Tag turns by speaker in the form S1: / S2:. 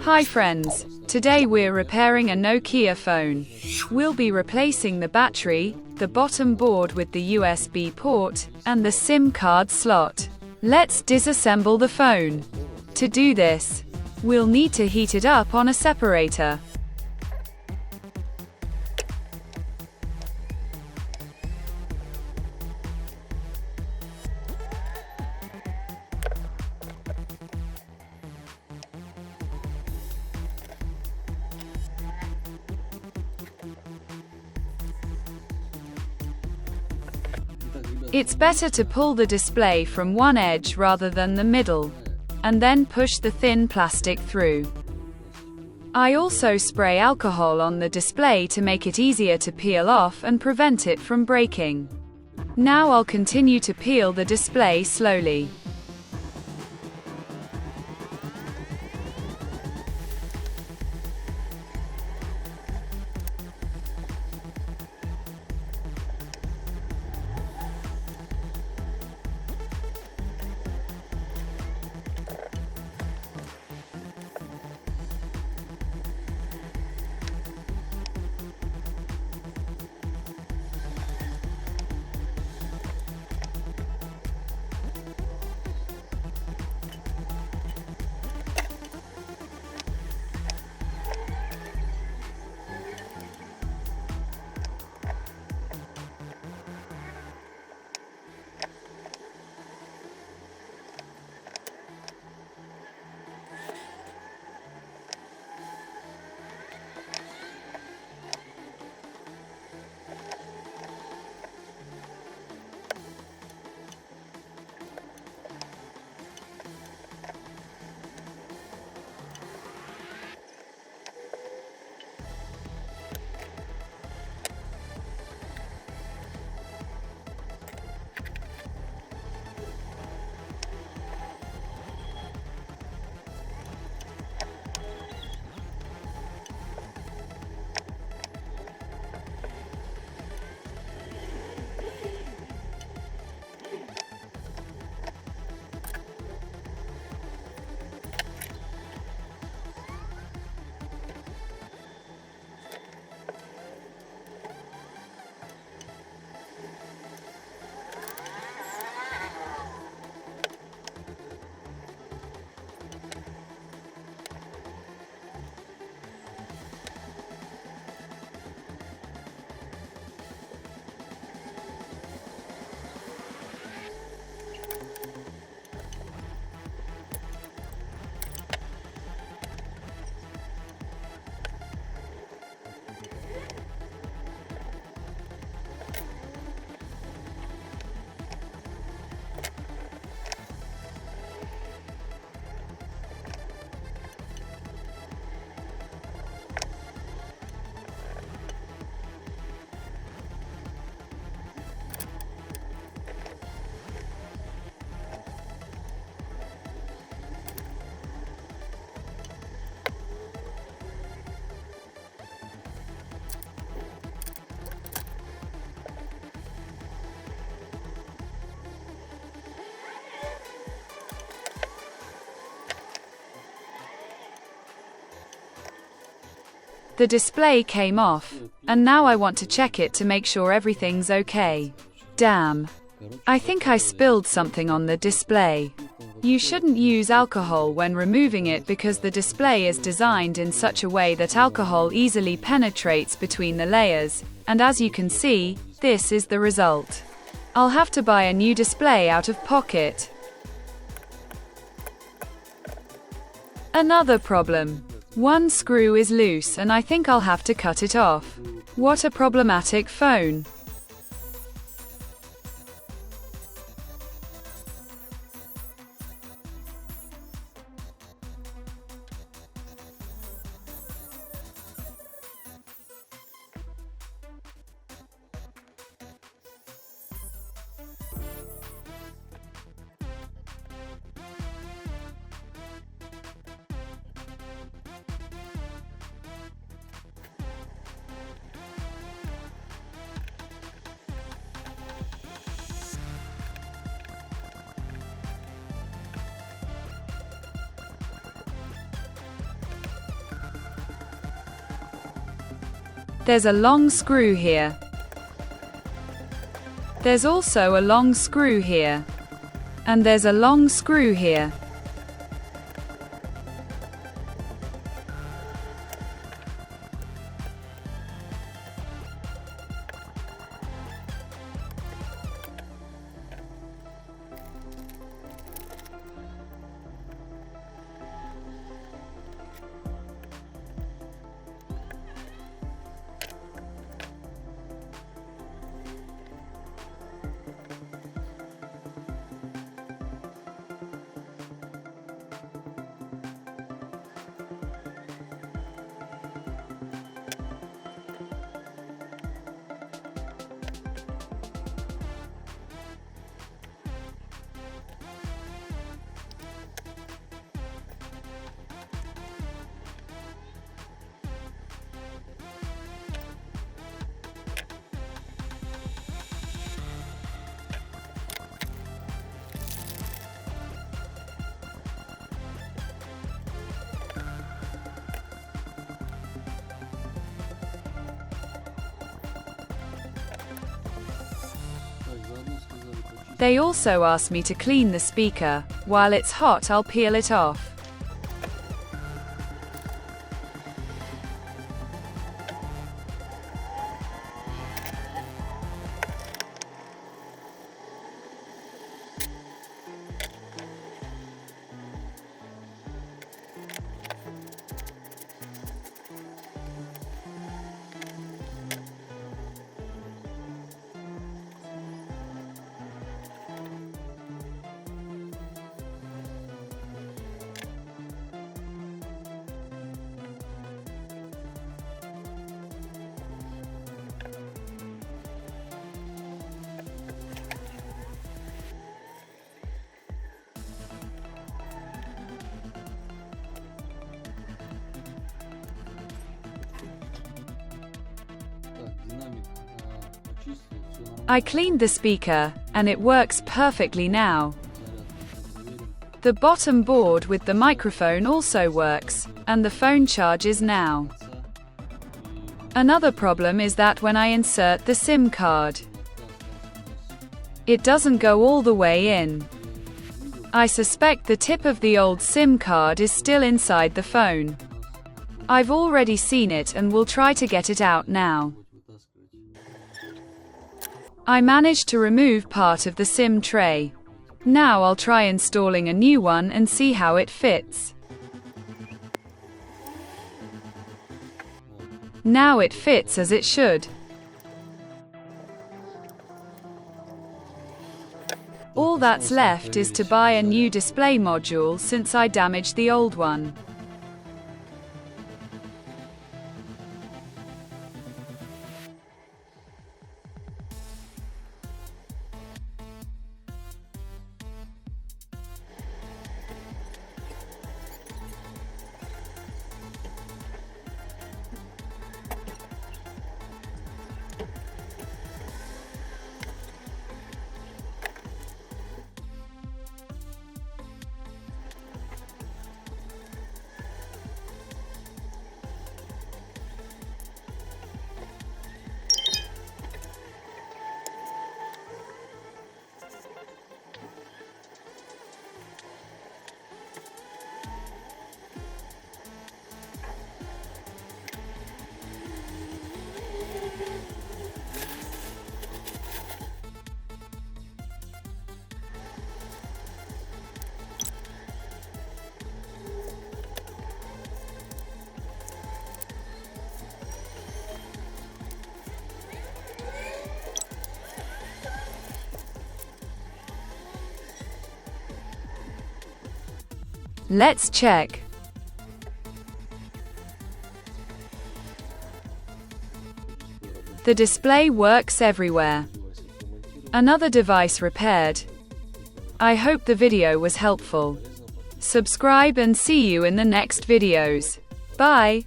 S1: Hi friends, today we're repairing a Nokia phone. We'll be replacing the battery, the bottom board with the USB port, and the SIM card slot. Let's disassemble the phone. To do this, we'll need to heat it up on a separator. It's better to pull the display from one edge rather than the middle, and then push the thin plastic through. I also spray alcohol on the display to make it easier to peel off and prevent it from breaking. Now I'll continue to peel the display slowly. The display came off, and now I want to check it to make sure everything's okay. Damn. I think I spilled something on the display. You shouldn't use alcohol when removing it because the display is designed in such a way that alcohol easily penetrates between the layers, and as you can see, this is the result. I'll have to buy a new display out of pocket. Another problem. One screw is loose and I think I'll have to cut it off. What a problematic phone. There's a long screw here. There's also a long screw here. And there's a long screw here. They also asked me to clean the speaker. While it's hot, I'll peel it off. I cleaned the speaker, and it works perfectly now. The bottom board with the microphone also works, and the phone charges now. Another problem is that when I insert the SIM card, it doesn't go all the way in. I suspect the tip of the old SIM card is still inside the phone. I've already seen it and will try to get it out now. I managed to remove part of the SIM tray. Now I'll try installing a new one and see how it fits. Now it fits as it should. All that's left is to buy a new display module since I damaged the old one. Let's check. The display works everywhere. Another device repaired. I hope the video was helpful. Subscribe and see you in the next videos. Bye.